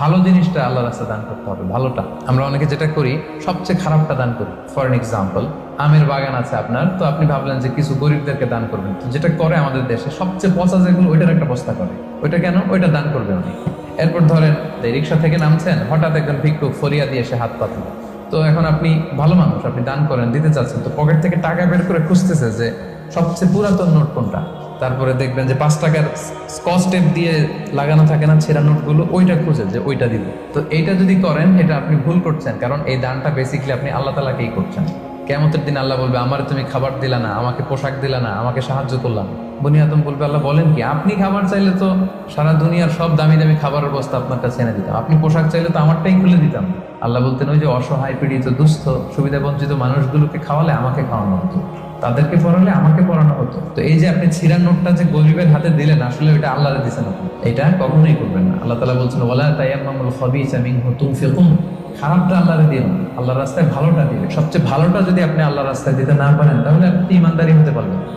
ভালো জিনিসটা আল্লাহ রাস্তায় দান করতে হবে, ভালোটা। আমরা অনেকে যেটা করি, সবচেয়ে খারাপটা দান করি। ফর এন এক্সাম্পল, আমের বাগান আছে আপনার, তো আপনি ভাবলেন যে কিছু গরিবদেরকে দান করবেন। তো যেটা করে আমাদের দেশে সবচেয়ে পচা যেগুলো, ওইটার একটা বস্তা করে। ওইটা কেন? ওইটা দান করবে উনি। এরপর ধরেন রিক্সা থেকে নামছেন, হঠাৎ একজন ভিক্ষুক ফরিয়া দিয়ে এসে হাত পাতল। তো এখন আপনি ভালো মানুষ, আপনি দান করেন, দিতে চাচ্ছেন, তো পকেট থেকে টাকা বের করে খুঁজতেছে যে সবচেয়ে পুরাতন নোট কোনটা। তারপরে দেখবেন যে 5 টাকার স্কচ টেপ দিয়ে লাগানো থাকে না ছেঁড়া নোটগুলো, ওইটা খুঁজে যে ওইটা দিব। তো এইটা যদি করেন, এটা আপনি ভুল করছেন, কারণ এই দানটা বেসিক্যালি আপনি আল্লাহ তাআলাকেই করছেন। কিয়ামতের দিন আল্লাহ বলবে, আমার তুমি খাবার দিলা না, আমাকে পোশাক দিলা না, আমাকে সাহায্য করলাম। বনি আদম বলবে, আল্লাহ বলেন কি? আপনি খাবার চাইলে তো সারা দুনিয়ার সব দামি দামি খাবারের বস্তা আপনার কাছে এনে দিতাম, আপনি পোশাক চাইলে তো আমারটাই খুলে দিতাম। আল্লাহ বলতেন, ওই যে অসহায় পীড়িত দুস্থ সুবিধা বঞ্চিত মানুষগুলোকে খাওয়ালে আমাকে খাওয়ানো হতো, তাদেরকে পড়ালে আমাকে পড়ানো হতো। তো এই যে আপনি ছিঁড়া নোটটা যে গরিবের হাতে দিলেন, আসলে ওইটা আল্লাহরে দিছেন আপনি, এটা কখনোই করবেন না। আল্লাহ তাআলা বলছেন, ওয়ালা তায়াম্মামুল খাবিসা মিনহু তুনফিকুন, খারাপটা আল্লাহরে দিও না, আল্লাহর রাস্তায় ভালোটা দিবে। সবচেয়ে ভালোটা যদি আপনি আল্লাহর রাস্তায় দিতে না পারেন, তাহলে আপনি ইমানদারি হতে পারবেন না।